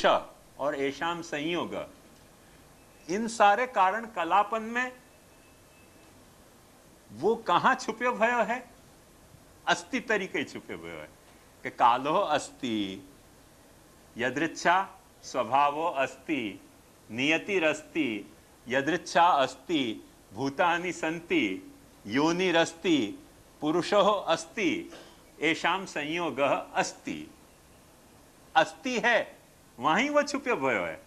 पुरुष और ऐशाम संयोग, इन सारे कारण कलापन में वो कहां छुपे हुए है? अस्ति तरीके छुपे हुए है कि कालो अस्ति, यदृच्छा स्वभावो अस्ति, नियतिरस्ति, यदृच्छा अस्ति, भूतानि सन्ति, योनिरस्ति, पुरुषो अस्ति, ऐशाम संयोग अस्ति। अस्ति है, वहीं वो छुपे हुए है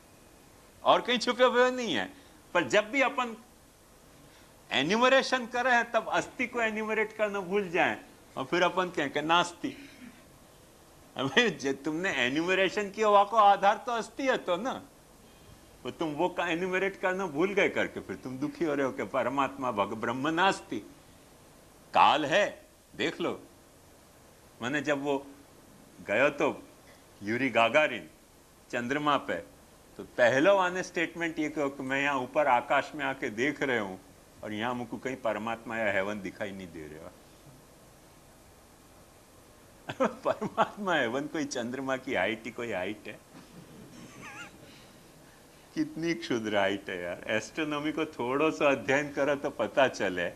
और कहीं छुपे हुए नहीं है। पर जब भी अपन एन्यूमरेशन कर रहे हैं तब अस्ति को एन्यूमरेट करना भूल जाएं और फिर अपन कहें कि नास्ति। अबे तुमने एन्यूमरेशन किया हुआ को आधार तो अस्ति है तो ना, तो तुम वो का एन्यूमरेट करना भूल गए करके फिर तुम दुखी हो रहे हो कि परमात्मा ब्रह्म नास्ति। काल है, देख लो। मैंने जब वो गया तो यूरी गागारिन चंद्रमा पे, तो पहला वाले स्टेटमेंट ये कहो कि मैं यहाँ ऊपर आकाश में आके देख रहे हूं और यहाँ मुझको कहीं परमात्मा या हेवन दिखाई नहीं दे रहा। परमात्मा हेवन कोई चंद्रमा की हाइट ही कोई हाइट है? कितनी क्षुद्र हाइट है यार। एस्ट्रोनॉमी को थोड़ा सा अध्ययन करो तो पता चले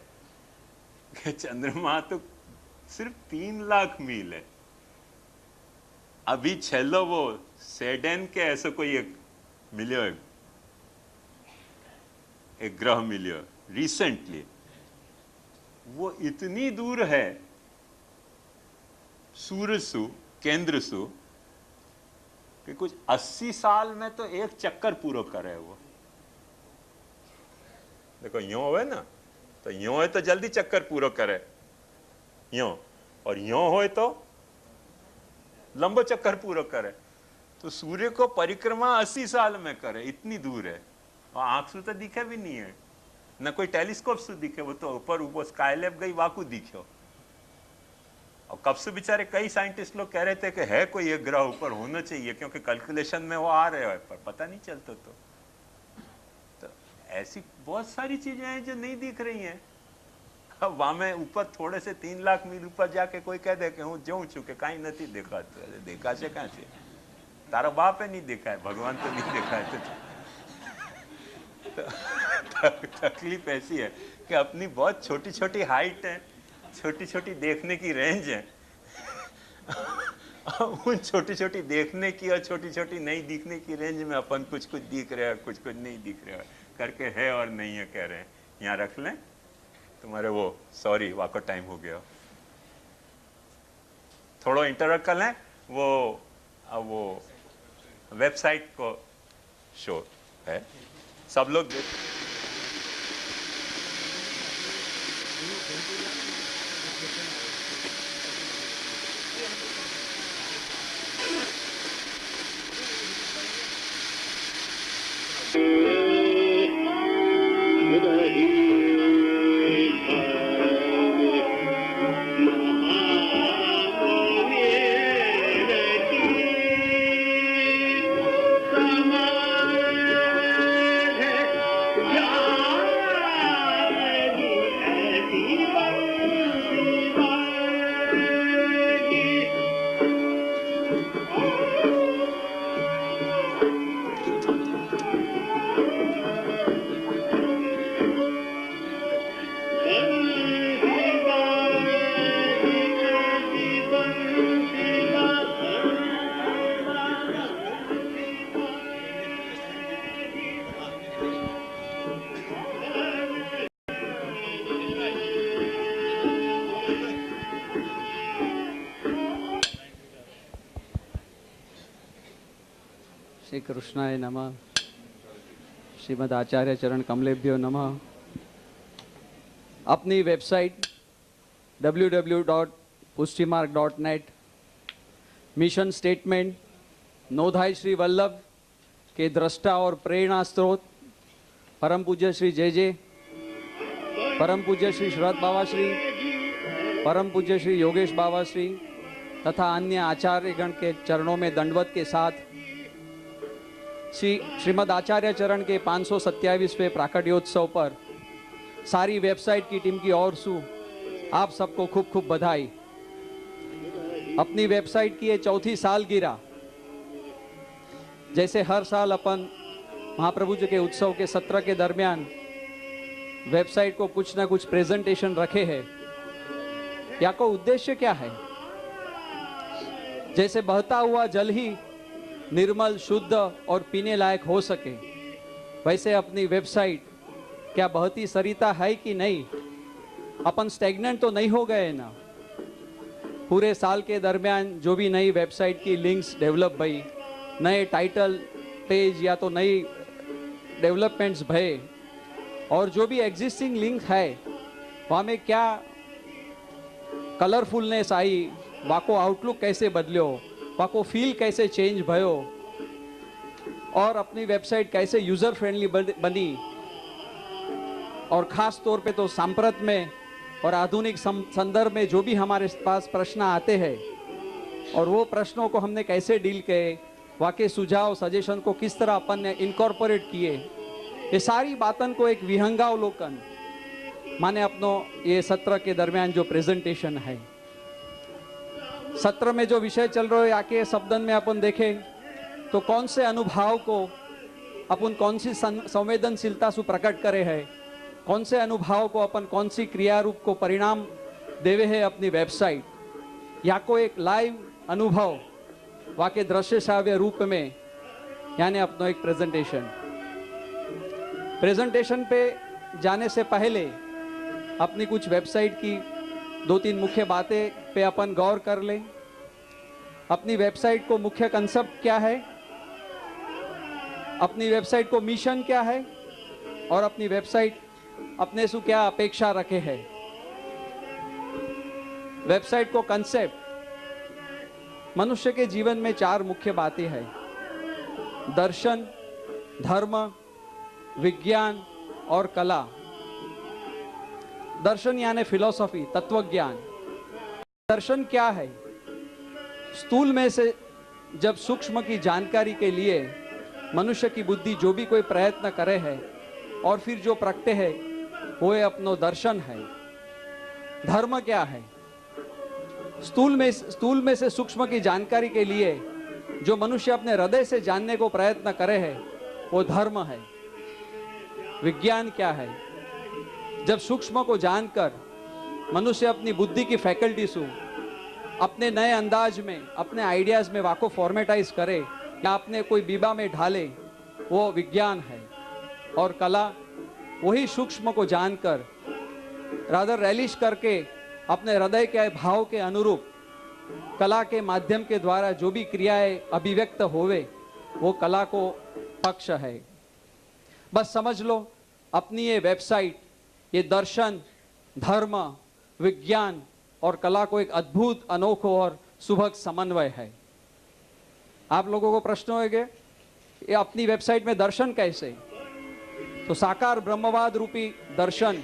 कि चंद्रमा तो सिर्फ 3 लाख मील है। अभी छेलो वो सेडेन के ऐसा कोई एक मिलियो, एक ग्रह मिलियो रिसेंटली, वो इतनी दूर है सूर्य सु, केंद्र सु, कि कुछ 80 साल में तो एक चक्कर पूरा करे वो। देखो यो है ना, तो यो है तो जल्दी चक्कर पूरा करे यो, और यो हो तो लंबो चक्कर पूरा करे। तो सूर्य को परिक्रमा 80 साल में करे, इतनी दूर है और आंख से तो दिखे भी नहीं है, न कोई टेलीस्कोप से दिखे। वो तो ऊपर ऊपर स्काईलैब गई वाकू दिखो। और कब से बेचारे कई साइंटिस्ट लोग कह रहे थे कि है कोई एक ग्रह ऊपर होना चाहिए, क्योंकि कैलकुलेशन में वो आ रहे हैं, पर पता नहीं चलता। तो ऐसी बहुत सारी चीजें हैं जो नहीं दिख रही हैं। अब वहां में ऊपर थोड़े से 3 लाख मील ऊपर जाके कोई कह दे कि हूँ जाऊं છું કે કાંઈ નથી દેખાતું। अरे देखा છે कहाँ से? तारा बाप है नहीं देखा है, भगवान तो नहीं देखा है। तो तकलीफ ऐसी है कि अपनी बहुत छोटी छोटी हाइट है, छोटी छोटी देखने की रेंज है। उन छोटी छोटी देखने की और छोटी छोटी नहीं दिखने की रेंज में अपन कुछ कुछ दिख रहे हैं, कुछ कुछ नहीं दिख रहे हैं करके है और नहीं है कह रहे हैं। यहाँ रख लें तुम्हारे वो, सॉरी वाको टाइम हो गया, थोड़ा इंटरप्ट कर लें। वो वेबसाइट को शो है, सब लोग श्री कृष्णाय नमः। श्रीमद आचार्य चरण कमलेभ्यो नमः। अपनी वेबसाइट www.pushtimarg.net, मिशन स्टेटमेंट नोधाई श्री वल्लभ के दृष्टा और प्रेरणा स्रोत परम पूज्य श्री जे, परम पूज्य श्री शरद बाबा श्री, परम पूज्य श्री योगेश बाबा श्री तथा अन्य आचार्यगण के चरणों में दंडवत के साथ श्रीमद आचार्य चरण के 527वें प्राकट्योत्सव पर सारी वेबसाइट की टीम की ओर से आप सबको खूब खूब बधाई। अपनी वेबसाइट की ये 4थी सालगिरह जैसे हर साल अपन महाप्रभु जी के उत्सव के सत्र के दरमियान वेबसाइट को कुछ ना कुछ प्रेजेंटेशन रखे हैं, या को उद्देश्य क्या है? जैसे बहता हुआ जल ही निर्मल, शुद्ध और पीने लायक हो सके, वैसे अपनी वेबसाइट क्या बहती सरिता है कि नहीं? अपन स्टैग्नेंट तो नहीं हो गए ना? पूरे साल के दरमियान जो भी नई वेबसाइट की लिंक्स डेवलप भई, नए टाइटल पेज या तो नई डेवलपमेंट्स भये, और जो भी एग्जिस्टिंग लिंक है वहाँ में क्या कलरफुलनेस आई, वाको आउटलुक कैसे बदल्यो, वाको फील कैसे चेंज भयो, और अपनी वेबसाइट कैसे यूजर फ्रेंडली बनी, और खास तौर पे तो सांप्रत में और आधुनिक संदर्भ में जो भी हमारे पास प्रश्न आते हैं और वो प्रश्नों को हमने कैसे डील किए, वाके सुझाव सजेशन को किस तरह अपन ने इनकॉर्पोरेट किए, ये सारी बातन को एक विहंगावलोकन माने अपनो ये सत्र के दरमियान जो प्रेजेंटेशन है, सत्र में जो विषय चल रहा है आके शब्दन में अपन देखें तो कौन से अनुभव को अपन कौन सी संवेदनशीलता से प्रकट करे है, कौन से अनुभव को अपन कौन सी क्रिया रूप को परिणाम देवे है अपनी वेबसाइट, या को एक लाइव अनुभव वाके दृश्य श्राव्य रूप में, यानी अपनो एक प्रेजेंटेशन पे जाने से पहले अपनी कुछ वेबसाइट की 2-3 मुख्य बातें पे अपन गौर कर लें। अपनी वेबसाइट को मुख्य कंसेप्ट क्या है, अपनी वेबसाइट को मिशन क्या है, और अपनी वेबसाइट अपने से क्या अपेक्षा रखे है। वेबसाइट को कंसेप्ट, मनुष्य के जीवन में 4 मुख्य बातें हैं: दर्शन, धर्म, विज्ञान और कला। दर्शन यानी फिलॉसफी, तत्वज्ञान। दर्शन क्या है? स्थूल में से जब सूक्ष्म की जानकारी के लिए मनुष्य की बुद्धि जो भी कोई प्रयत्न करे है और फिर जो प्रगटे है वो अपनो दर्शन है। धर्म क्या है? स्थूल में से सूक्ष्म की जानकारी के लिए जो मनुष्य अपने हृदय से जानने को प्रयत्न करे है वो धर्म है। विज्ञान क्या है? जब सूक्ष्म को जानकर मनुष्य अपनी बुद्धि की फैकल्टी से अपने नए अंदाज में, अपने आइडियाज में वाको फॉर्मेटाइज करे या अपने कोई बीबा में ढाले, वो विज्ञान है। और कला वही सूक्ष्म को जानकर रादर रैलिश करके अपने हृदय के भाव के अनुरूप कला के माध्यम के द्वारा जो भी क्रियाएं अभिव्यक्त होवे वो कला को पक्ष है। बस समझ लो अपनी ये वेबसाइट, ये दर्शन, धर्म, विज्ञान और कला को एक अद्भुत, अनोखो और सुभग समन्वय है। आप लोगों को प्रश्न होंगे ये अपनी वेबसाइट में दर्शन कैसे? तो साकार ब्रह्मवाद रूपी दर्शन,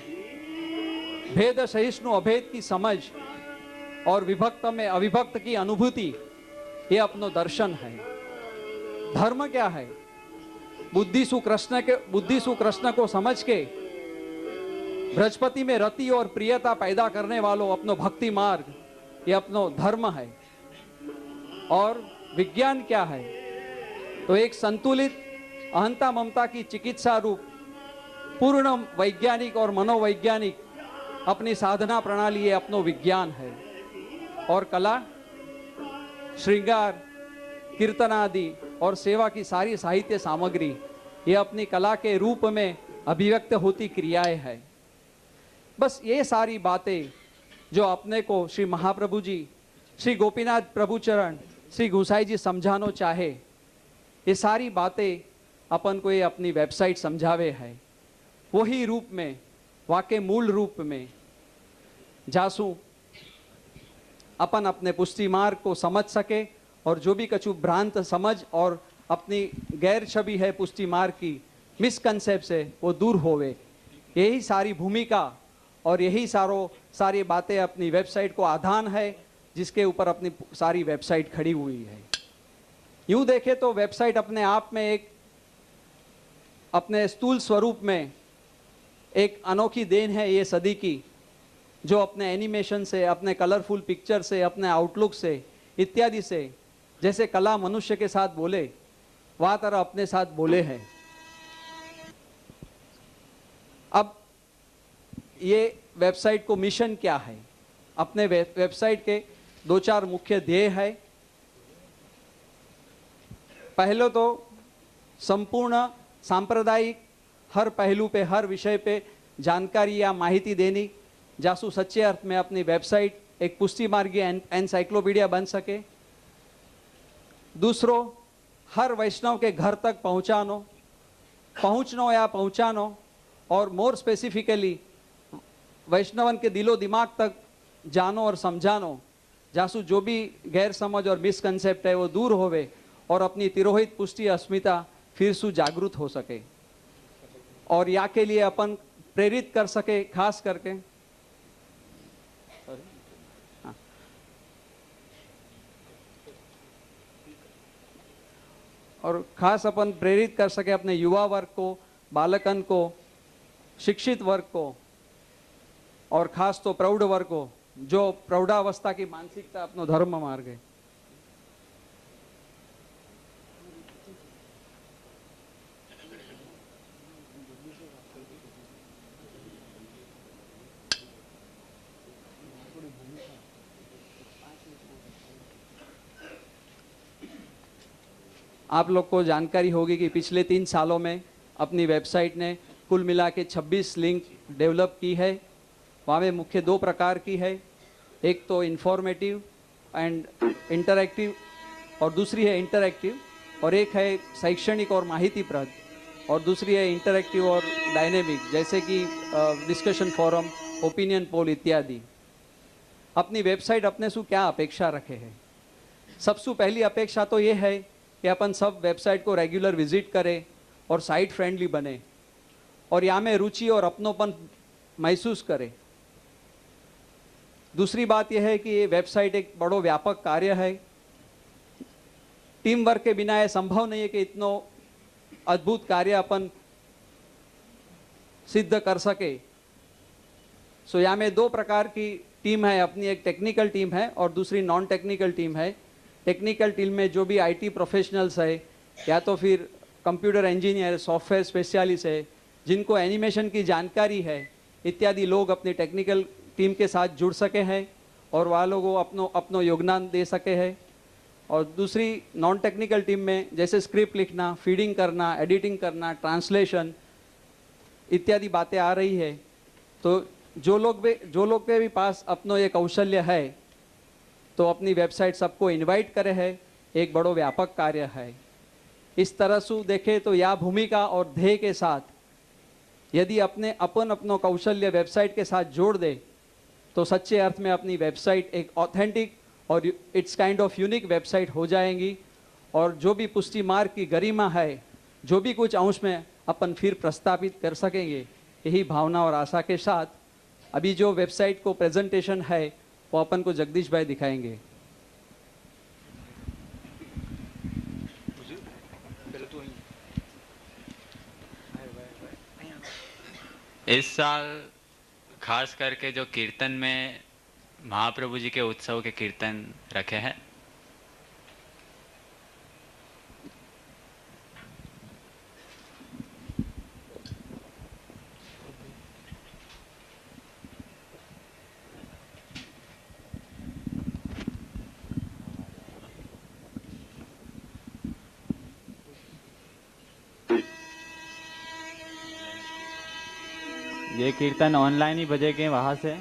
भेद सहिष्णु अभेद की समझ और विभक्त में अविभक्त की अनुभूति, ये अपनो दर्शन है। धर्म क्या है? बुद्धि सु कृष्ण को समझ के बृहस्पति में रति और प्रियता पैदा करने वालों अपनो भक्ति मार्ग, ये अपनो धर्म है। और विज्ञान क्या है? तो एक संतुलित अहंता ममता की चिकित्सा रूप पूर्ण वैज्ञानिक और मनोवैज्ञानिक अपनी साधना प्रणाली, ये अपनो विज्ञान है। और कला, श्रृंगार, कीर्तन आदि और सेवा की सारी साहित्य सामग्री, ये अपनी कला के रूप में अभिव्यक्त होती क्रियाएं हैं। बस ये सारी बातें जो अपने को श्री महाप्रभु जी, श्री गोपीनाथ प्रभुचरण, श्री गुसाई जी समझानो चाहे, ये सारी बातें अपन को ये अपनी वेबसाइट समझावे है। वही रूप में, वाके मूल रूप में जासू अपन अपने पुष्टि मार्ग को समझ सके और जो भी कछु भ्रांत समझ और अपनी गैर छवि है पुष्टि मार्ग की, मिसकंसेप्ट से वो दूर होवे। यही सारी भूमिका और यही सारी बातें अपनी वेबसाइट को आधान है, जिसके ऊपर अपनी सारी वेबसाइट खड़ी हुई है। यूं देखे तो वेबसाइट अपने आप में एक अपने स्थूल स्वरूप में एक अनोखी देन है ये सदी की, जो अपने एनिमेशन से, अपने कलरफुल पिक्चर से, अपने आउटलुक से इत्यादि से, जैसे कला मनुष्य के साथ बोले वह तरह अपने साथ बोले हैं। अब ये वेबसाइट को मिशन क्या है? अपने वेबसाइट के 2-4 मुख्य ध्येय है। पहले तो संपूर्ण सांप्रदायिक हर पहलू पे, हर विषय पे जानकारी या माहिती देनी, जासू सच्चे अर्थ में अपनी वेबसाइट एक पुष्टि मार्गी एनसाइक्लोपीडिया बन सके। दूसरो, हर वैष्णव के घर तक पहुंचनो या पहुंचानो, और मोर स्पेसिफिकली वैष्णवन के दिलो दिमाग तक जानो और समझानो, जासू जो भी गैर समझ और मिसकंसेप्ट है वो दूर होवे और अपनी तिरोहित पुष्टि अस्मिता फिर सु जागृत हो सके, और या के लिए अपन प्रेरित कर सके। खास करके और खास अपन प्रेरित कर सके अपने युवा वर्ग को, बालकन को, शिक्षित वर्ग को, और खास तो प्रौढ़ वर्ग को, जो प्रौढ़ावस्था की मानसिकता अपनो धर्म मार्ग है। आप लोग को जानकारी होगी कि पिछले 3 सालों में अपनी वेबसाइट ने कुल मिला के 26 लिंक डेवलप की है। वहाँ में मुख्य 2 प्रकार की है, एक तो इंफॉर्मेटिव एंड इंटरैक्टिव और दूसरी है इंटरैक्टिव, और एक है शैक्षणिक और माहितीप्रद, और दूसरी है इंटरैक्टिव और डायनेमिक, जैसे कि डिस्कशन फोरम, ओपिनियन पोल इत्यादि। अपनी वेबसाइट अपने से क्या अपेक्षा रखे है? सबसे पहली अपेक्षा तो ये है कि अपन सब वेबसाइट को रेगुलर विजिट करें और साइट फ्रेंडली बने, और यहाँ में रुचि और अपनोपन महसूस करें। दूसरी बात यह है कि ये वेबसाइट एक बड़ो व्यापक कार्य है। टीम वर्क के बिना ये संभव नहीं है कि इतनो अद्भुत कार्य अपन सिद्ध कर सके। सो यहाँ में 2 प्रकार की टीम है अपनी, एक टेक्निकल टीम है और दूसरी नॉन टेक्निकल टीम है। टेक्निकल टीम में जो भी आईटी प्रोफेशनल्स है या तो फिर कंप्यूटर इंजीनियर, सॉफ्टवेयर स्पेशलिस्ट है, जिनको एनिमेशन की जानकारी है इत्यादि लोग अपनी टेक्निकल टीम के साथ जुड़ सके हैं और वह लोगों अपनो योगदान दे सके हैं। और दूसरी नॉन टेक्निकल टीम में जैसे स्क्रिप्ट लिखना, फीडिंग करना, एडिटिंग करना, ट्रांसलेशन इत्यादि बातें आ रही है। तो जो लोग के भी पास अपनो ये कौशल्य है तो अपनी वेबसाइट सबको इनवाइट करे है, एक बड़ो व्यापक कार्य है। इस तरह से देखे तो यह भूमिका और ध्येय के साथ यदि अपनो कौशल्य वेबसाइट के साथ जोड़ दे तो सच्चे अर्थ में अपनी वेबसाइट एक ऑथेंटिक और it's kind of unique website हो जाएंगी। और जो भी पुष्टि मार्ग की गरिमा है, जो भी कुछ अंश में अपन फिर प्रस्तावित कर सकेंगे, यही भावना और आशा के साथ अभी जो वेबसाइट को प्रेजेंटेशन है वो अपन को जगदीश भाई दिखाएंगे। इस साल खास करके जो कीर्तन में महाप्रभु जी के उत्सव के कीर्तन रखे हैं, ये कीर्तन ऑनलाइन ही बजेंगे वहाँ से।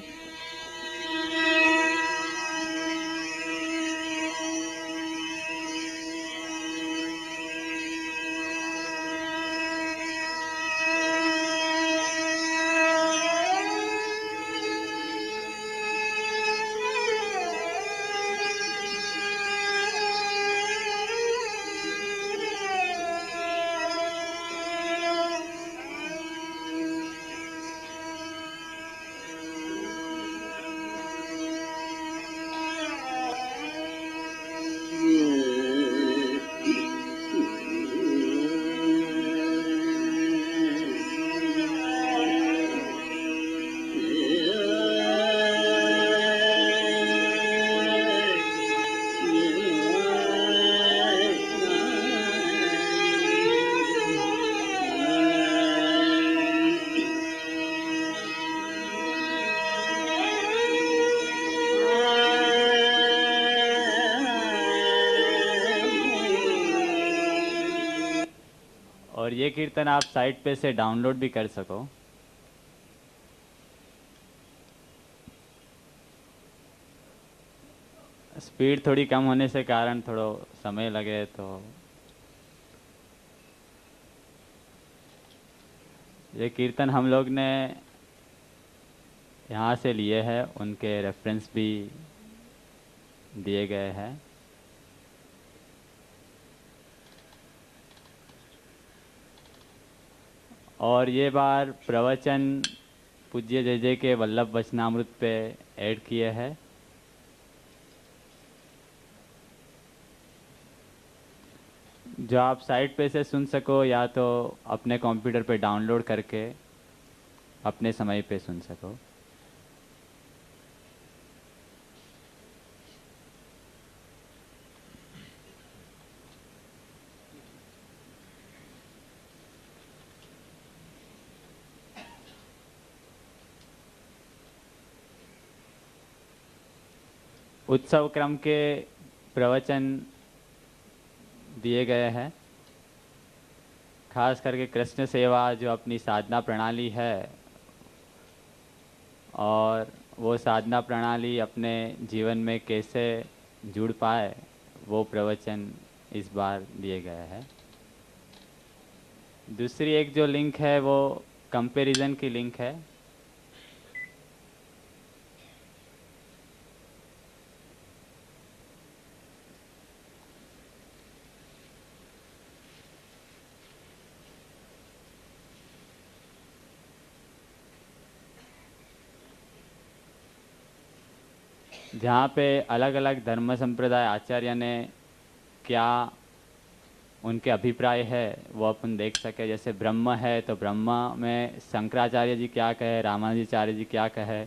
और ये कीर्तन आप साइट पे से डाउनलोड भी कर सको। स्पीड थोड़ी कम होने से कारण थोड़ा समय लगे तो ये कीर्तन हम लोग ने यहाँ से लिए हैं, उनके रेफरेंस भी दिए गए हैं। और ये बार प्रवचन पूज्य जय जय के वल्लभ वचनामृत पे ऐड किए हैं। जो आप साइट पे से सुन सको या तो अपने कंप्यूटर पे डाउनलोड करके अपने समय पे सुन सको। उत्सव क्रम के प्रवचन दिए गए हैं। खास करके कृष्ण सेवा जो अपनी साधना प्रणाली है और वो साधना प्रणाली अपने जीवन में कैसे जुड़ पाए, वो प्रवचन इस बार दिए गए हैं। दूसरी एक जो लिंक है वो कंपैरिजन की लिंक है। जहाँ पे अलग अलग धर्म संप्रदाय आचार्य ने क्या उनके अभिप्राय है वो अपन देख सके। जैसे ब्रह्म है तो ब्रह्म में शंकराचार्य जी क्या कहे, रामानुजाचार्य जी क्या कहे,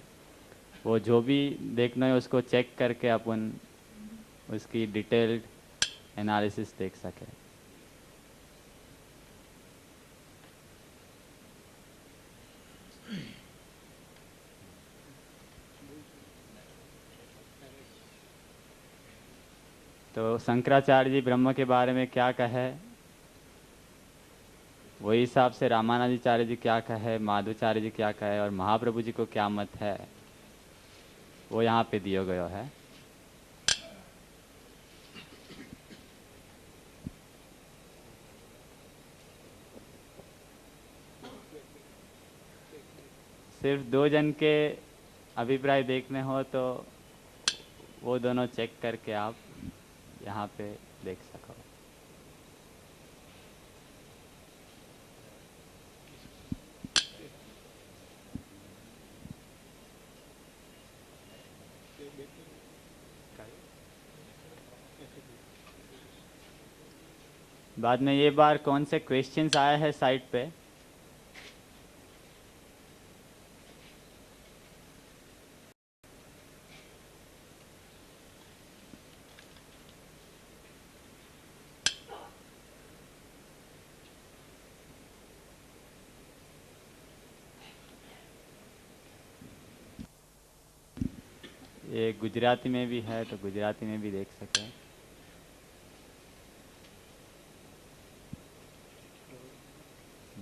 वो जो भी देखना है उसको चेक करके अपन उसकी डिटेल्ड एनालिसिस देख सके। तो शंकराचार्य जी ब्रह्म के बारे में क्या कहे, वही हिसाब से रामानुजाचार्य जी क्या कहे, माधवाचार्य जी क्या कहे और महाप्रभु जी को क्या मत है, वो यहाँ पे दिया गया है। सिर्फ दो जन के अभिप्राय देखने हो तो वो दोनों चेक करके आप यहाँ पे देख सको। बाद में ये बार कौन से क्वेश्चंस आए हैं साइट पे, ये गुजराती में भी है तो गुजराती में भी देख सके।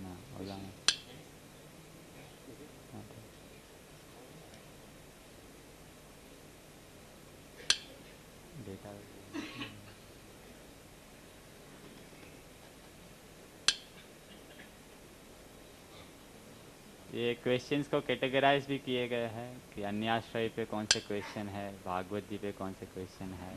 ना ओला में डेटा ये क्वेश्चंस को कैटेगराइज भी किए गए हैं कि अन्याश्रय पे कौन से क्वेश्चन है, भागवत जी पे कौन से क्वेश्चन है।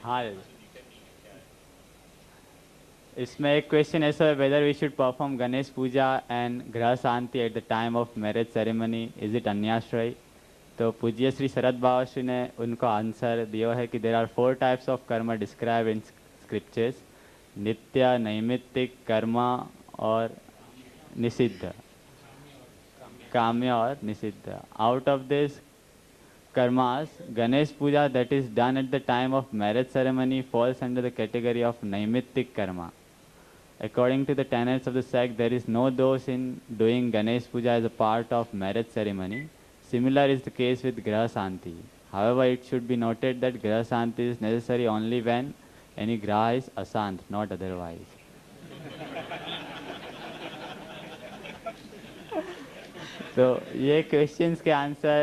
हाँ, इसमें एक क्वेश्चन ऐसा है, whether we should perform Ganesh puja and graha shanti at the time of marriage ceremony, is it anyashraya. तो पूज्य श्री शरद बाबा श्री ने उनका आंसर दिया है कि देर आर 4 टाइप्स ऑफ कर्म डिस्क्राइब इन स्क्रिप्चर्स, नित्य, नैमित्तिक, कर्म और निषिद्ध, काम्य और निषिद्ध। Out of this karmas, Ganesh puja that is done at the time of marriage ceremony falls under the category of naimittic karma, According to the tenets of the sect, there is no dosh in doing Ganesh Puja as a part of marriage ceremony. Similar is the case with Graha Shanti. However, it should be noted that Graha Shanti is necessary only when any Graha is asant, not otherwise. तो ये questions के answer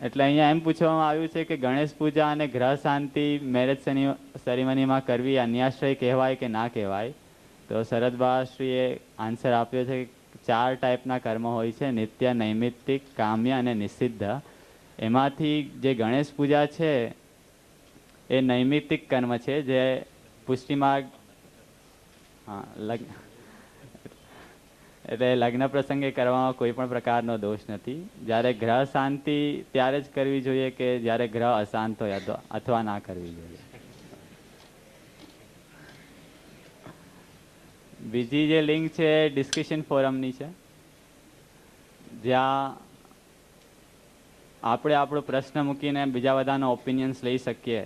એટલે અહીંયા એમ પૂછવામાં આવ્યું છે કે ગણેશ પૂજા અને ગ્રહ શાંતિ મેરેજ સેરેમનીમાં કરવી અન્યાશ્રય કહેવાય કે ના કહેવાય. તો શરદબાશ્રીએ આન્સર આપ્યો છે કે 4 ટાઈપના કર્મ હોય છે, નિત્ય, નૈમિત્તિક, કામ્ય અને નિષિદ્ધ. એમાંથી જે ગણેશ પૂજા છે એ નૈમિત્તિક કર્મ છે, જે પુષ્ટિમાર્ગ એટલે લગ્ન પ્રસંગે કરવામાં કોઈ પણ પ્રકારનો દોષ નથી. જ્યારે ગ્રહ શાંતિ ત્યારે જ કરવી જોઈએ કે જ્યારે ગ્રહ અશાંત હોય અથવા ના કરવી જોઈએ. બીજી જે લિંક છે ડિસ્કશન ફોરમની છે, જ્યાં આપણે આપણો પ્રશ્ન મૂકીને બીજા બધાનો ઓપિનિયન્સ લઈ શકીએ.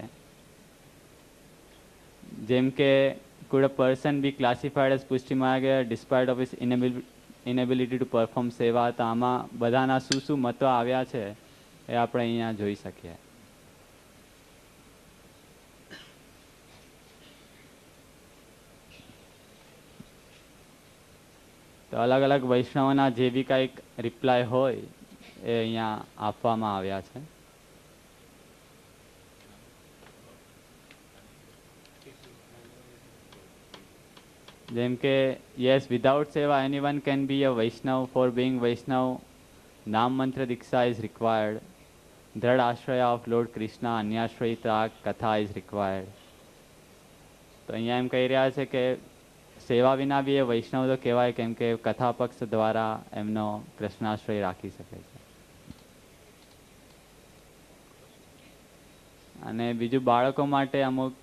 જેમ કે could a person be classified as Pushtimarga despite of his inability to perform seva? તો આમાં બધાના શું મતો આવ્યા છે એ આપણે અહીંયા જોઈ શકીએ. તો અલગ અલગ વૈષ્ણવના જે બી કંઈક રિપ્લાય હોય એ અહીંયા આપવામાં આવ્યા છે. જેમ કે yes, without seva anyone can be a Vaishnav. For being Vaishnav, Nam Mantra Diksha is required. Dhrad Ashraya of Lord Krishna, Anyashrayita Katha is required. તો અહીંયા એમ કહી રહ્યા છે કે સેવા વિના બી એ વૈષ્ણવ તો કહેવાય, કેમ કે કથા પક્ષ દ્વારા એમનો કૃષ્ણાશ્રય રાખી શકે છે. અને બીજું બાળકો માટે અમુક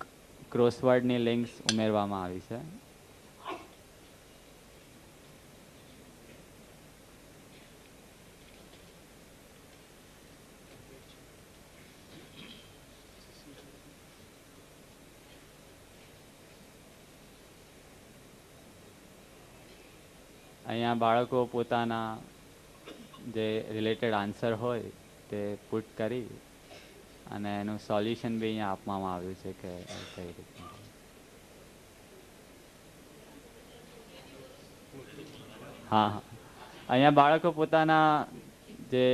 ક્રોસવર્ડની લિંક્સ ઉમેરવામાં આવી છે. અહીંયા બાળકો પોતાના જે રિલેટેડ આન્સર હોય તે પુટ કરી અને એનું સોલ્યુશન બી અહીંયા આપવામાં આવ્યું છે કે કઈ રીતના. હા હા, અહીંયા બાળકો પોતાના જે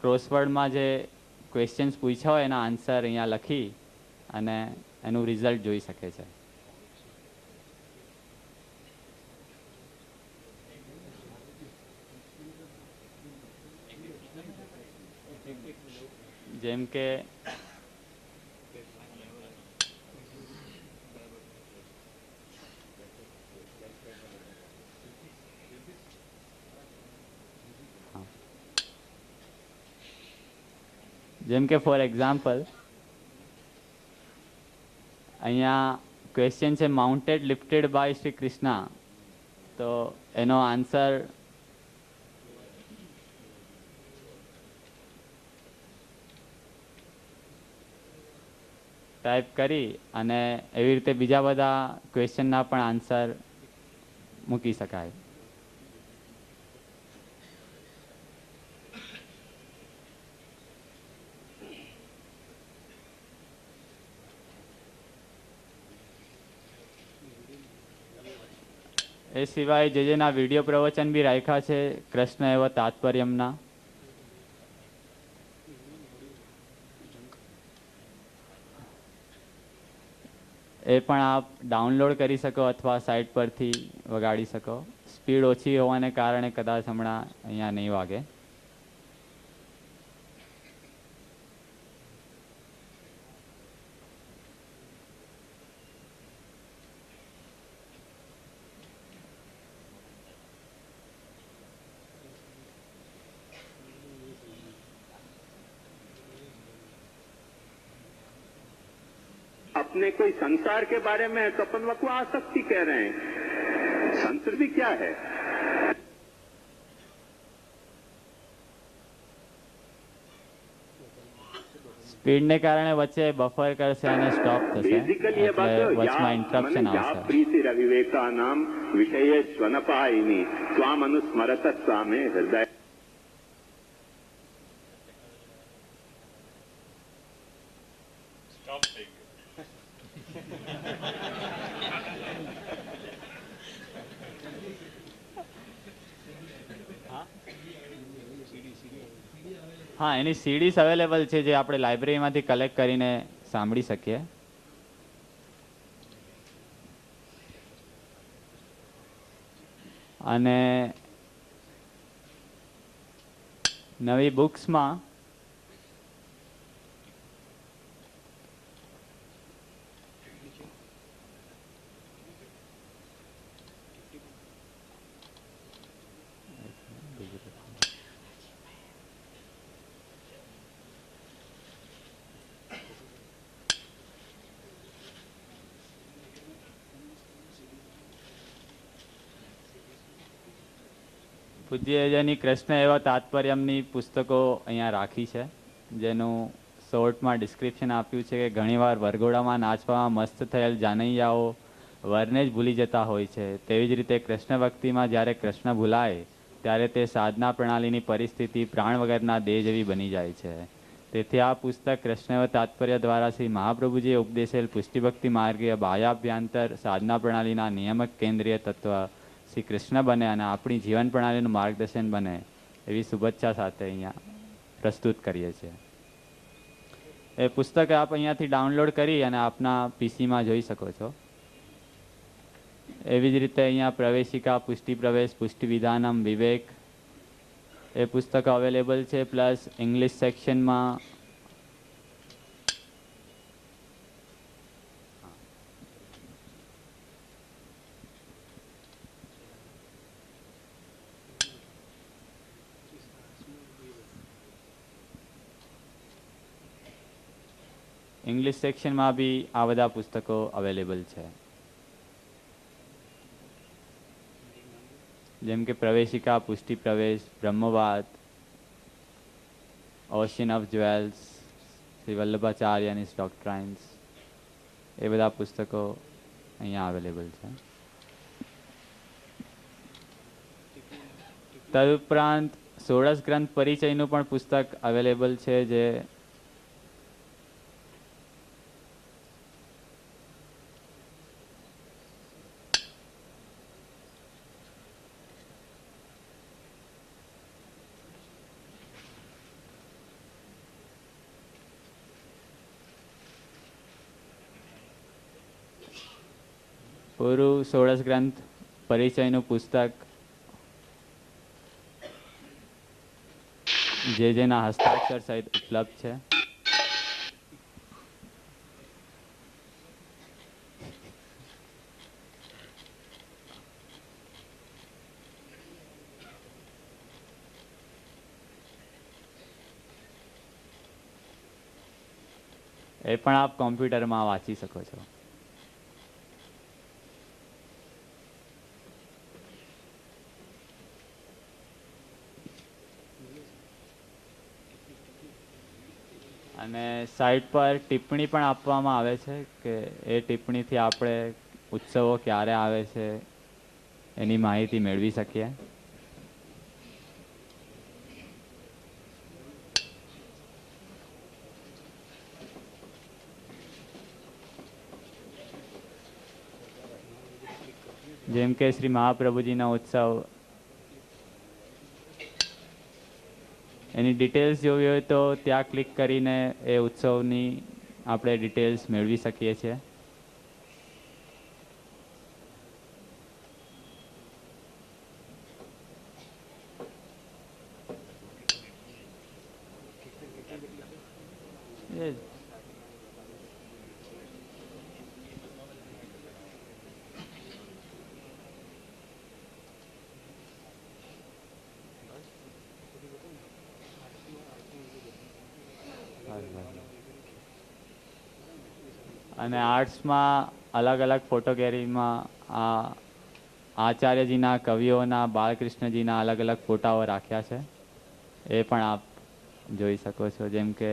ક્રોસવર્ડમાં જે ક્વેશ્ચન્સ પૂછ્યા હોય એના આન્સર અહીંયા લખી અને એનું રિઝલ્ટ જોઈ શકે છે. જેમ કે ફોર એક્ઝામ્પલ અહીંયા ક્વેશ્ચન છે mounted lifted by Shri Krishna. તો એનો આન્સર ટાઈપ કરી અને એવી રીતે બીજા બધા ક્વેશ્ચનના પણ આન્સર મૂકી શકાય. એ સિવાય જેના વિડીયો પ્રવચન બી રાખ્યા છે કૃષ્ણ એવા તાત્પર્યમના, એ પણ આપ ડાઉનલોડ કરી શકો અથવા સાઇટ પરથી વગાડી શકો. સ્પીડ ઓછી હોવાને કારણે કદાચ હમણાં અહીંયા નહીં વાગે. अपने कोई संसार के बारे में तो अपन को आसक्ति कह रहे हैं. संस्कृति क्या है? સ્પીડને કારણે વચ્ચે બફર કરશે અને સ્ટોપ થશે બેઝિકલી એ બાत એટલે વચમાં ઇન્ટરપ્શન યા આવશે. પ્રીતિ રવિવેકાનામ વિષયે સ્વનપાયિની સ્વામ અનુસ્મરત સ્વામે હૃદય. હા, એની સીડીઝ અવેલેબલ છે જે આપણે લાઇબ્રેરીમાંથી કલેક્ટ કરીને સાંભળી શકીએ. અને નવી બુક્સમાં પૂજ્યની કૃષ્ણ એવા તાત્પર્યમની પુસ્તકો અહીંયા રાખી છે, જેનું શોર્ટમાં ડિસ્ક્રિપ્શન આપ્યું છે કે ઘણીવાર વરઘોડામાં નાચવામાં મસ્ત થયેલ જાનૈયાઓ વરને જ ભૂલી જતા હોય છે. તેવી જ રીતે કૃષ્ણ ભક્તિમાં જ્યારે કૃષ્ણ ભૂલાય ત્યારે તે સાધના પ્રણાલીની પરિસ્થિતિ પ્રાણ વગરના દેહ જેવી બની જાય છે. તેથી આ પુસ્તક કૃષ્ણ એવા તાત્પર્ય દ્વારા શ્રી મહાપ્રભુજીએ ઉપદેશેલ પુષ્ટિભક્તિ માર્ગીય બાહ્યાભ્યંતર સાધના પ્રણાલીના નિયામક કેન્દ્રીય તત્વ શ્રી કૃષ્ણ બને અને આપણી જીવન પ્રણાલીનું માર્ગદર્શન બને એવી શુભેચ્છા સાથે અહીંયા પ્રસ્તુત કરીએ છીએ. એ પુસ્તક આપ અહીંયાથી ડાઉનલોડ કરી અને આપના પીસીમાં જોઈ શકો છો. એવી જ રીતે અહીંયા પ્રવેશિકા, પુષ્ટિ પ્રવેશ, પુષ્ટિ વિધાનમ, વિવેક એ પુસ્તક અવેલેબલ છે. પ્લસ ઇંગ્લિશ સેક્શનમાં બી આ બધા પુસ્તકો અવેલેબલ છે. જેમ કે પ્રવેશિકા, પુષ્ટિ પ્રવેશ, બ્રહ્મવાદ, ઓશિયન ઓફ જ્વેલ્સ, શ્રી વલ્લભાચાર્યની ડોક્ટ્રાઇન્સ, એ બધા પુસ્તકો અહીંયા અવેલેબલ છે. તદુપરાંત 16 ગ્રંથ પરિચયનું પણ પુસ્તક અવેલેબલ છે, જે પૂરું 16 ગ્રંથ પરિચયનું પુસ્તક જેના હસ્તાક્ષર સહિત ઉપલબ્ધ છે. એ પણ આપ કોમ્પ્યુટરમાં વાંચી શકો છો. અને સાઇટ પર ટિપ્પણી પણ આપવામાં આવે છે કે એ ટિપ્પણીથી આપણે ઉત્સવો ક્યારે આવે છે એની માહિતી મેળવી શકીએ. જેમ કે શ્રી મહાપ્રભુજીના ઉત્સવ, એની ડિટેલ્સ જોવી હોય તો ત્યાં ક્લિક કરીને એ ઉત્સવની આપણે ડિટેલ્સ મેળવી શકીએ છીએ. અને આર્ટ્સમાં અલગ અલગ ફોટો ગેલેરીમાં આ આચાર્યજીના, કવિઓના, બાલકૃષ્ણજીના અલગ અલગ ફોટાઓ રાખ્યા છે. એ પણ આપ જોઈ શકો છો. જેમ કે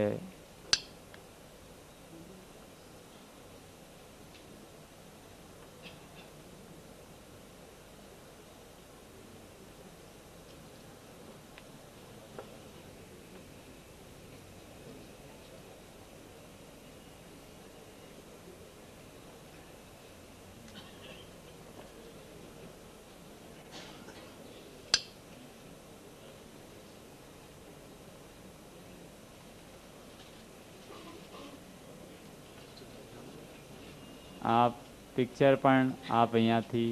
આ પિક્ચર પણ આપ અહીંયાથી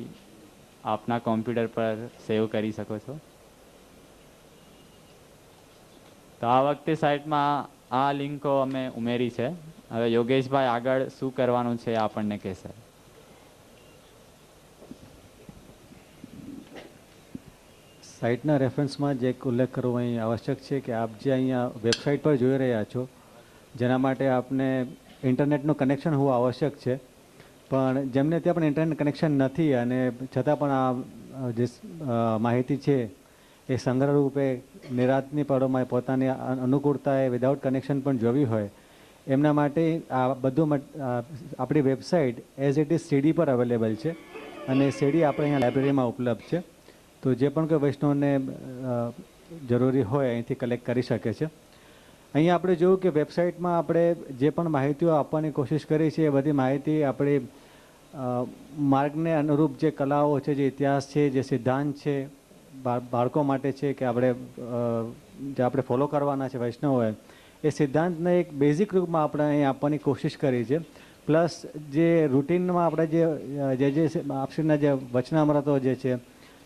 આપના કોમ્પ્યુટર પર સેવ કરી શકો છો. તો આ વખતે સાઇટમાં આ લિંકો અમે ઉમેરી છે. હવે યોગેશભાઈ આગળ શું કરવાનું છે આપણને કહેશે. સાઇટના રેફરન્સમાં જે એક ઉલ્લેખ કરવો અહીં આવશ્યક છે કે આપ જે અહીંયા વેબસાઇટ પર જોઈ રહ્યા છો જેના માટે આપને ઇન્ટરનેટનું કનેક્શન હોવું આવશ્યક છે, પણ જેમને ત્યાં પણ ઇન્ટરનેટ કનેક્શન નથી અને છતાં પણ આ જે માહિતી છે એ સંગ્રહ રૂપે નિરાંતની પળોમાં પોતાની અનુકૂળતાએ વિધાઉટ કનેક્શન પણ જોવી હોય એમના માટે આ બધું આપણી વેબસાઇટ એઝ ઇટ ઇઝ સીડી પર અવેલેબલ છે અને સીડી આપણે અહીંયા લાઇબ્રેરીમાં ઉપલબ્ધ છે. તો જે પણ કોઈ વૈષ્ણવને જરૂરી હોય અહીંથી કલેક્ટ કરી શકે છે. અહીંયા આપણે જોયું કે વેબસાઇટમાં આપણે જે પણ માહિતીઓ આપવાની કોશિશ કરી છે એ બધી માહિતી આપણી માર્ગને અનુરૂપ જે કલાઓ છે, જે ઇતિહાસ છે, જે સિદ્ધાંત છે, બાળકો માટે છે કે જે આપણે ફોલો કરવાના છે વૈષ્ણવોએ, એ સિદ્ધાંતને એક બેઝિક રૂપમાં આપણે અહીં આપવાની કોશિશ કરી છે. પ્લસ જે રૂટીનમાં આપણે જે આપશ્રીના જે વચનામૃતો જે છે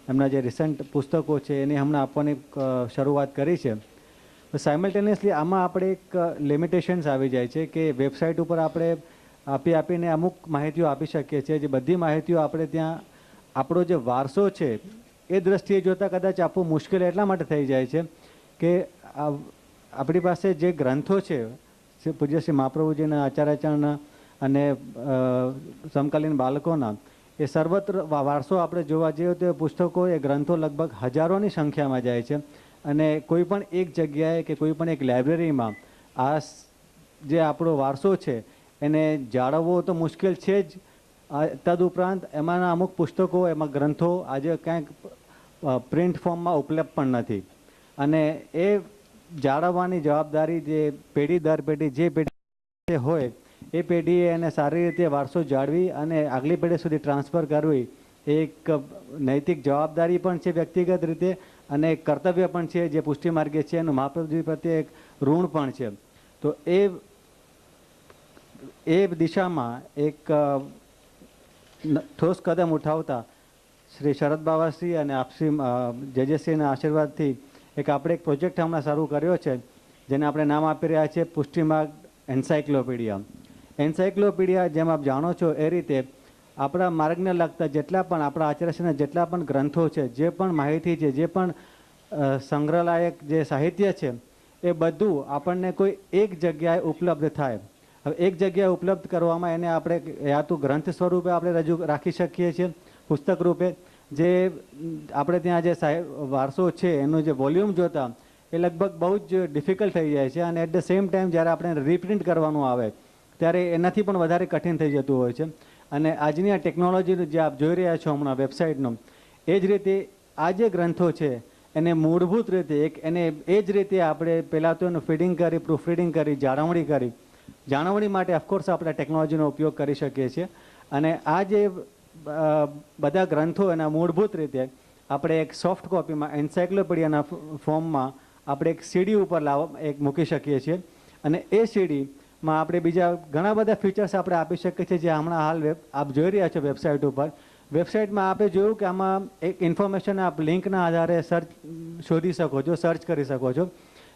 એમના જે રિસન્ટ પુસ્તકો છે એની હમણાં આપવાની શરૂઆત કરી છે. સાયમલ્ટેનિયસલી આમાં આપણે એક લિમિટેશન્સ આવી જાય છે કે વેબસાઇટ ઉપર આપણે આપીને અમુક માહિતીઓ આપી શકીએ છીએ. જે બધી માહિતીઓ આપણે ત્યાં આપણો જે વારસો છે એ દ્રષ્ટિએ જોતાં કદાચ આપવું મુશ્કેલ એટલા માટે થઈ જાય છે કે આપણી પાસે જે ગ્રંથો છે પૂજ્ય શ્રી મહાપ્રભુજીના આચાર્યના અને સમકાલીન બાળકોના, એ સર્વત્ર વારસો આપણે જોવા જઈએ તો એ પુસ્તકો, એ ગ્રંથો લગભગ હજારોની સંખ્યામાં જાય છે અને કોઈ પણ એક જગ્યાએ કે કોઈ પણ એક લાઇબ્રેરીમાં આ જે આપણો વારસો છે એને જાળવવો તો મુશ્કેલ છે જ. તદુપરાંત એમાંના અમુક પુસ્તકો, એમાં ગ્રંથો આજે ક્યાંક પ્રિન્ટ ફોર્મમાં ઉપલબ્ધ પણ નથી અને એ જાળવવાની જવાબદારી જે પેઢી દર પેઢી જે પેઢી હોય એ પેઢીએ એને સારી રીતે વારસો જાળવી અને આગલી પેઢી સુધી ટ્રાન્સફર કરવી એ એક નૈતિક જવાબદારી પણ છે વ્યક્તિગત રીતે અને એક કર્તવ્ય પણ છે જે પુષ્ટિ માર્ગે છે એનું મહાપ્રભુજી પ્રત્યે એક ઋણ પણ છે. તો એ દિશામાં એક ઠોસ કદમ ઉઠાવતા શ્રી શરદ બાવાશ્રી અને આપશ્રી જેજેશ્રીના આશીર્વાદથી એક આપણે એક પ્રોજેક્ટ હમણાં શરૂ કર્યો છે જેને આપણે નામ આપી રહ્યા છીએ પુષ્ટિ માર્ગ એન્સાઇક્લોપીડિયા. એન્સાઇક્લોપીડિયા જેમ આપ જાણો છો એ રીતે આપણા માર્ગને લગતા જેટલા પણ આપણા આચાર્યશ્રીના જેટલા પણ ગ્રંથો છે, જે પણ માહિતી છે, જે પણ સંગ્રહલાયક જે સાહિત્ય છે એ બધું આપણને કોઈ એક જગ્યાએ ઉપલબ્ધ થાય. હવે એક જગ્યાએ ઉપલબ્ધ કરવામાં એને આપણે યા તો ગ્રંથ સ્વરૂપે આપણે રજૂ રાખી શકીએ છીએ, પુસ્તક રૂપે, જે આપણે ત્યાં જે વારસો છે એનું જે વોલ્યુમ જોતા એ લગભગ બહુ જ ડિફિકલ્ટ થઈ જાય છે અને એટ ધ સેમ ટાઈમ જ્યારે આપણે રીપ્રિન્ટ કરવાનું આવે ત્યારે એનાથી પણ વધારે કઠિન થઈ જતું હોય છે. અને આજની આ ટેકનોલોજી જે આપ જોઈ રહ્યા છો હમણાં વેબસાઇટનો, એ જ રીતે આ જે ગ્રંથો છે એને મૂળભૂત રીતે એને એ જ રીતે આપણે પહેલાં તો એનું ફીડિંગ કરી, પ્રૂફ રીડિંગ કરી, જાળવણી માટે ઓફકોર્સ આપણે ટેકનોલોજીનો ઉપયોગ કરી શકીએ છીએ. અને આ જે બધા ગ્રંથો એના મૂળભૂત રીતે આપણે એક સોફ્ટ કોપીમાં એન્સાઇક્લોપીડિયાના ફોર્મમાં આપણે એક સીડી ઉપર મૂકી શકીએ છીએ અને એ સીડીમાં આપણે બીજા ઘણા બધા ફીચર્સ આપણે આપી શકીએ છીએ જે હમણાં હાલ આપ જોઈ રહ્યા છો વેબસાઇટ ઉપર. વેબસાઇટમાં આપણે જોયું કે આમાં એક ઇન્ફોર્મેશન આપ લિંકના આધારે શોધી શકો છો, સર્ચ કરી શકો છો.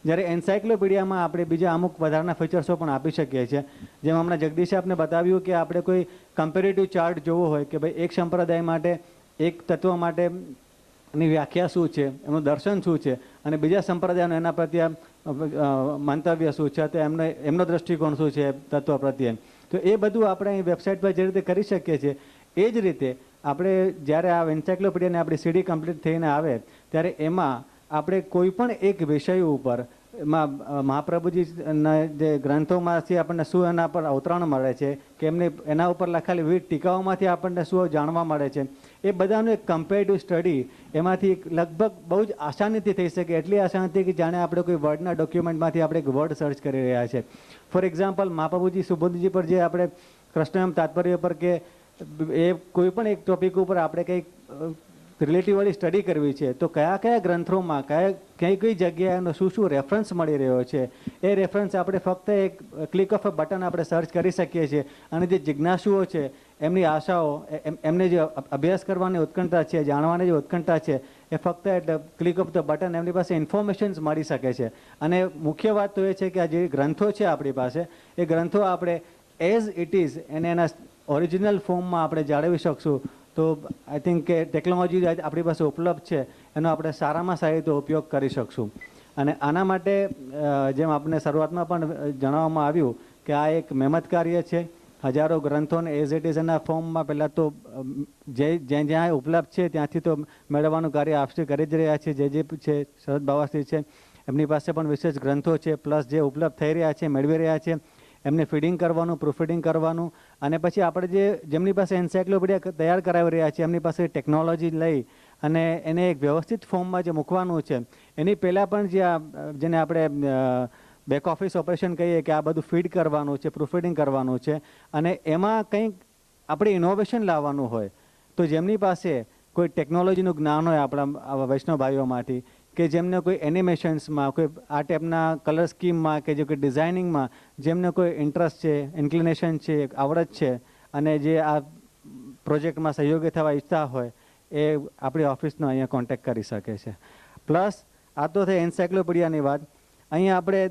જ્યારે એન્સાઇક્લોપીડિયામાં આપણે બીજા અમુક વધારાના ફીચર્સો પણ આપી શકીએ છીએ. જેમ હમણાં જગદીશે આપને બતાવ્યું કે આપણે કોઈ કમ્પેરેટિવ ચાર્ટ જોવો હોય કે ભાઈ એક સંપ્રદાય માટે, એક તત્વ માટેની વ્યાખ્યા શું છે, એનું દર્શન શું છે અને બીજા સંપ્રદાયનો એના પ્રત્યે મંતવ્ય શું છે, તો એમનો દ્રષ્ટિકોણ શું છે તત્વ પ્રત્યે. તો એ બધું આપણે અહીં વેબસાઇટ પર જે રીતે કરી શકીએ છીએ એ જ રીતે આપણે જ્યારે આ એન્સાઇક્લોપીડિયાની આપણી સીડી કમ્પ્લીટ થઈને આવે ત્યારે એમાં આપણે કોઈ પણ એક વિષય ઉપર એમાં મહાપ્રભુજીના જે ગ્રંથોમાંથી આપણને શું એના પર અવતરણ મળે છે કે એમને એના ઉપર લખાયેલી વિવિધ ટીકાઓમાંથી આપણને શું જાણવા મળે છે, એ બધાનું એક કમ્પેરેટિવ સ્ટડી એમાંથી લગભગ બહુ જ આસાનીથી થઈ શકે. એટલી આસાનીથી કે જાણે આપણે કોઈ વર્ડના ડોક્યુમેન્ટમાંથી આપણે એક વર્ડ સર્ચ કરી રહ્યા છે. ફોર એક્ઝામ્પલ મહાપ્રભુજી સુબોધજી પર જે આપણે કૃષ્ણ એમ તાત્પર્ય પર કે એ કોઈ પણ એક ટોપિક ઉપર આપણે કંઈક રિલેટિવલી સ્ટડી કરવી છે તો કયા કયા ગ્રંથોમાં કઈ કઈ જગ્યાએ એનો શું રેફરન્સ મળી રહ્યો છે એ રેફરન્સ આપણે ફક્ત એક ક્લિક ઓફ અ બટન આપણે સર્ચ કરી શકીએ છીએ અને જે જિજ્ઞાસુઓ છે એમની આશાઓ એમને જે અભ્યાસ કરવાની ઉત્કંઠા છે જાણવાની જે ઉત્કંઠા છે એ ફક્ત એટલે ક્લિક ઓફ ધ બટન એમની પાસે ઇન્ફોર્મેશન્સ મળી શકે છે. અને મુખ્ય વાત તો એ છે કે આ જે ગ્રંથો છે આપણી પાસે એ ગ્રંથો આપણે એઝ ઇટ ઇઝ એને એના ઓરિજિનલ ફોર્મમાં આપણે જાળવી શકશું તો આઈ થિંક કે ટેકનોલોજી આપણી પાસે ઉપલબ્ધ છે એનો આપણે સારામાં સારી રીતે ઉપયોગ કરી શકશું. અને આના માટે જેમ આપણે શરૂઆતમાં પણ જણાવવામાં આવ્યું કે આ એક મહેનત કાર્ય છે. હજારો ગ્રંથોને એઝ ઇટ ઇઝ એના ફોર્મમાં પહેલાં તો જ્યાં ઉપલબ્ધ છે ત્યાંથી તો મેળવવાનું કાર્ય આપશ્રી કરી જ રહ્યા છે. જે છે શરદ બાવાશ્રી છે એમની પાસે પણ વિશેષ ગ્રંથો છે પ્લસ જે ઉપલબ્ધ થઈ રહ્યા છે મેળવી રહ્યા છે એમને ફીડિંગ કરવાનું પ્રૂફીડિંગ કરવાનું અને પછી આપણે જેમની પાસે એન્સાઇક્લોપીડિયા તૈયાર કરાવી રહ્યા છે એમની પાસે ટેકનોલોજી લઈ અને એને એક વ્યવસ્થિત ફોર્મમાં જે મૂકવાનું છે એની પહેલાં પણ જેને આપણે બેક ઓફિસ ઓપરેશન કહીએ કે આ બધું ફીડ કરવાનું છે પ્રૂફીડિંગ કરવાનું છે અને એમાં કંઈક આપણે ઇનોવેશન લાવવાનું હોય તો જેમની પાસે કોઈ ટેકનોલોજીનું જ્ઞાન હોય આપણા વૈષ્ણવ ભાઈઓમાંથી કે જેમને કોઈ એનિમેશન્સમાં કોઈ આ ટાઈપના કલર સ્કીમમાં કે જે કોઈ ડિઝાઇનિંગમાં જેમને કોઈ ઇન્ટરેસ્ટ છે ઇન્ક્લિનેશન છે આવડત છે અને જે આ પ્રોજેક્ટમાં સહયોગી થવા ઈચ્છતા હોય એ આપણી ઓફિસનો અહીંયા કોન્ટેક્ટ કરી શકે છે. પ્લસ આ તો થઈ એન્સાઇક્લોપીડિયાની વાત. અહીંયા આપણે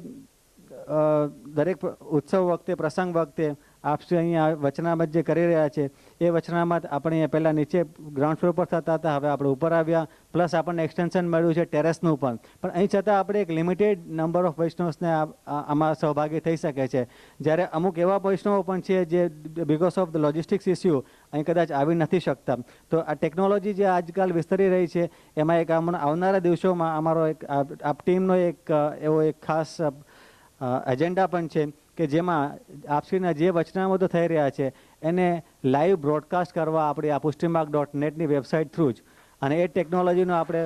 દરેક ઉત્સવ વખતે પ્રસંગ વખતે આપશ્રી અહીંયા વચનામત જે કરી રહ્યા છે એ વચનામત આપણે અહીંયા પહેલાં નીચે ગ્રાઉન્ડ ફ્લોર પર થતા હતા હવે આપણે ઉપર આવ્યા પ્લસ આપણને એક્સટેન્શન મળ્યું છે ટેરેસનું પણ અહીં છતાં આપણે એક લિમિટેડ નંબર ઓફ વૈષ્ણવ્સને આમાં સહભાગી થઈ શકે છે. જ્યારે અમુક એવા વૈષ્ણવો પણ છે જે because of the logistics issue અહીં કદાચ આવી નથી શકતા. તો આ ટેકનોલોજી જે આજકાલ વિસ્તરી રહી છે એમાં એક આવનારા દિવસોમાં અમારો એક આ ટીમનો એક એવો એક ખાસ એજન્ડા પણ છે કે જેમાં આપશ્રીના જે વચનામતો થઈ રહ્યા છે એને લાઈવ બ્રોડકાસ્ટ કરવા આપણે આ pushtimarg.netની વેબસાઇટ થ્રુ જ અને એ ટેકનોલોજીનો આપણે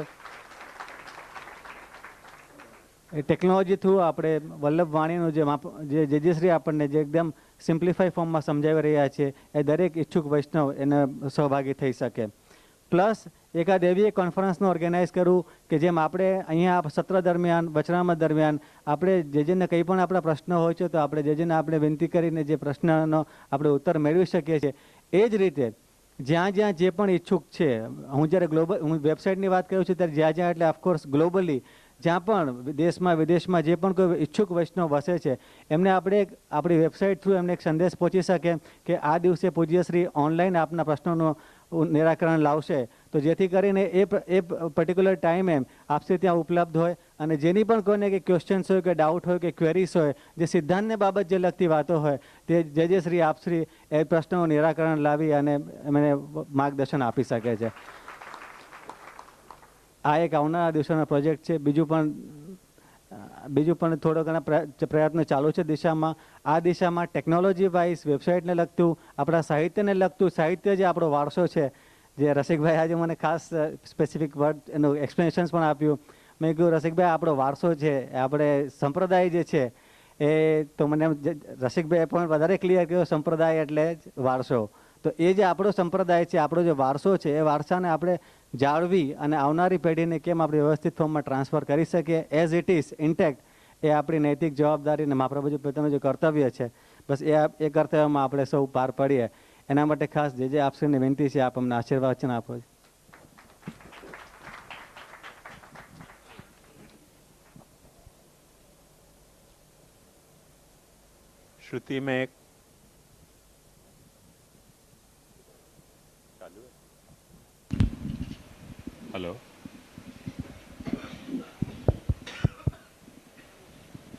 ટેકનોલોજી થ્રુ આપણે વલ્લભ વાણીનું જે શ્રી આપણને જે એકદમ સિમ્પ્લિફાઈ ફોર્મમાં સમજાવી રહ્યા છે એ દરેક ઈચ્છુક વૈષ્ણવ એને સહભાગી થઈ શકે. પ્લસ એકાદ એવી એક કોન્ફરન્સનું ઓર્ગેનાઇઝ કરવું કે જેમ આપણે અહીંયા સત્ર દરમિયાન વચનામત દરમિયાન આપણે જેને કંઈ પણ આપણા પ્રશ્ન હોય છે તો આપણે જેને આપણે વિનંતી કરીને જે પ્રશ્નનો આપણે ઉત્તર મેળવી શકીએ છીએ એ જ રીતે જ્યાં જે પણ ઈચ્છુક છે હું જ્યારે હું વેબસાઇટની વાત કરું છું ત્યારે જ્યાં એટલે ઓફકોર્સ ગ્લોબલી જ્યાં પણ દેશમાં વિદેશમાં જે પણ કોઈ ઈચ્છુક વૈષ્ણવ વસે છે એમને આપણે આપણી વેબસાઇટ થ્રુ એમને એક સંદેશ પહોંચી શકે કે આ દિવસે પૂજ્યશ્રી ઓનલાઈન આપના પ્રશ્નોનું નિરાકરણ લાવશે તો જેથી કરીને એ પર્ટિક્યુલર ટાઈમે આપશે ત્યાં ઉપલબ્ધ હોય અને જેની પણ કોઈને કે ક્વેશ્ચન્સ હોય કે ડાઉટ હોય કે ક્વેરીસ હોય જે સિદ્ધાંતને બાબત જે લગતી વાતો હોય તે જે શ્રી આપશ્રી એ પ્રશ્નોનું નિરાકરણ લાવી અને એમને માર્ગદર્શન આપી શકે છે. આ એક આવનારા દિવસોનો પ્રોજેક્ટ છે. બીજું પણ થોડો ઘણા પ્રયત્નો ચાલુ છે દિશામાં. આ દિશામાં ટેકનોલોજી વાઇઝ વેબસાઇટને લગતું આપણા સાહિત્યને લગતું સાહિત્ય જે આપણો વારસો છે જે રસિકભાઈ આજે મને ખાસ સ્પેસિફિક વર્ડ એનું એક્સપ્લેનેશન્સ પણ આપ્યું. મેં કહ્યું રસિકભાઈ આપણો વારસો છે આપણે સંપ્રદાય જે છે એ તો મને રસિકભાઈ પણ વધારે ક્લિયર કર્યો સંપ્રદાય એટલે જ વારસો. તો એ જે આપણો સંપ્રદાય છે આપણો જે વારસો છે એ વારસાને આપણે જાળવી અને આવનારી પેઢીને કેમ આપણે વ્યવસ્થિત ફોર્મમાં ટ્રાન્સફર કરી શકીએ એઝ ઇટ ઇઝ ઇન્ટેક્ટ એ આપણી નૈતિક જવાબદારી અને મહાપ્રભુજી પોતાનું જે કર્તવ્ય છે બસ એ કર્તવ્યમાં આપણે સૌ પાર પડીએ એના માટે ખાસ જે આપશ્રીને વિનંતી છે આપ અમને આશીર્વાદ વચન આપો. श्रुति में एक हेलो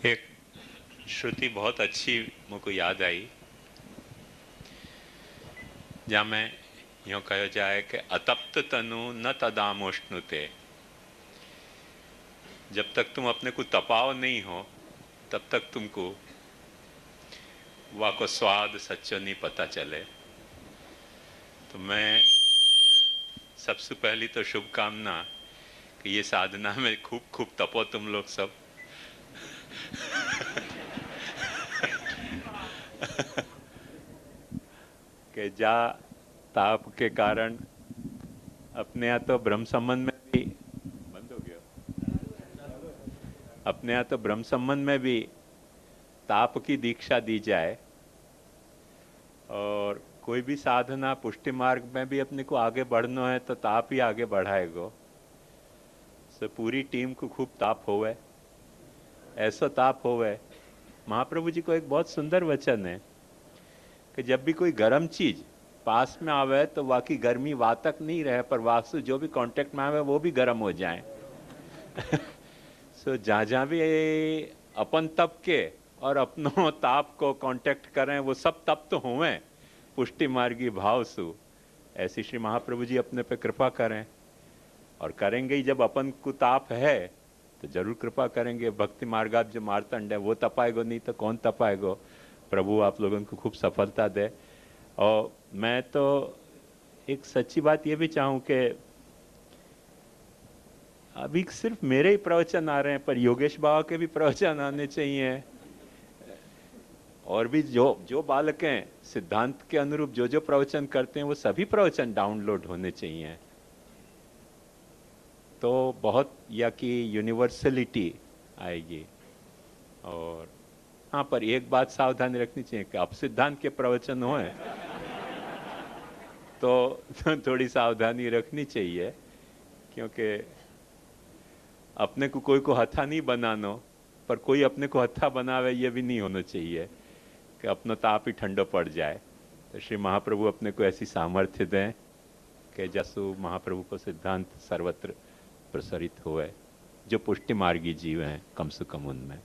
एक श्रुति बहुत अच्छी मुझको याद आई जहाँ में यूँ कहो जाए कि अतप्त तनु न तदामोष्णुते. जब तक तुम अपने को तपाओ नहीं हो तब तक तुमको वाह को स्वाद सच्चो नहीं पता चले. तो मैं सबसे पहली तो शुभकामना कि ये साधना में खूब खूब तपो तुम लोग सब. कि जा ताप के कारण अपने यहाँ तो ब्रह्म संबंध में भी बंद हो गया। अपने यहाँ तो ब्रह्म संबंध में भी ताप की दीक्षा दी जाए, और कोई भी साधना पुष्टि मार्ग में भी अपने को आगे बढ़ना है तो ताप ही आगे बढ़ाएगा। सो पूरी टीम को खूब ताप होवे, ऐसा ताप होवे। महाप्रभु जी को एक बहुत सुंदर वचन है कि जब भी कोई गर्म चीज पास में आवे तो वाकई गर्मी वातक नहीं रहे, पर वास्तु जो भी कांटेक्ट में आवे वो भी गर्म हो जाए। सो जहाँ भी अपन तप के और अपनों ताप को कांटेक्ट करें, वो सब तप तो हुए पुष्टि मार्गी भाव सु। ऐसी श्री महाप्रभु जी अपने पे कृपा करें, और करेंगे ही। जब अपन को ताप है तो जरूर कृपा करेंगे। भक्ति मार्गात जो मार्तंड है वो तपाएगो, नहीं तो कौन तपाएगो। प्रभु आप लोगों को खूब सफलता दे। और मैं तो एक सच्ची बात ये भी चाहूँ कि अभी सिर्फ मेरे ही प्रवचन आ रहे हैं, पर योगेश बाबा के भी प्रवचन आने चाहिए। और भी जो बालक हैं सिद्धांत के अनुरूप जो प्रवचन करते हैं वो सभी प्रवचन डाउनलोड होने चाहिए। तो बहुत या कि यूनिवर्सलिटी आएगी। और हाँ, पर एक बात सावधानी रखनी चाहिए कि अब सिद्धांत के प्रवचन हों तो थोड़ी सावधानी रखनी चाहिए, क्योंकि अपने को कोई को हथा नहीं बनाना, पर कोई अपने को हथा बनावे ये भी नहीं होना चाहिए कि अपना ताप ही ठंडा पड़ जाए। तो श्री महाप्रभु अपने को ऐसी सामर्थ्य दें कि जसु महाप्रभु को सिद्धांत सर्वत्र प्रसारित हुए, जो पुष्टि मार्गी जीव हैं कम से कम उनमें।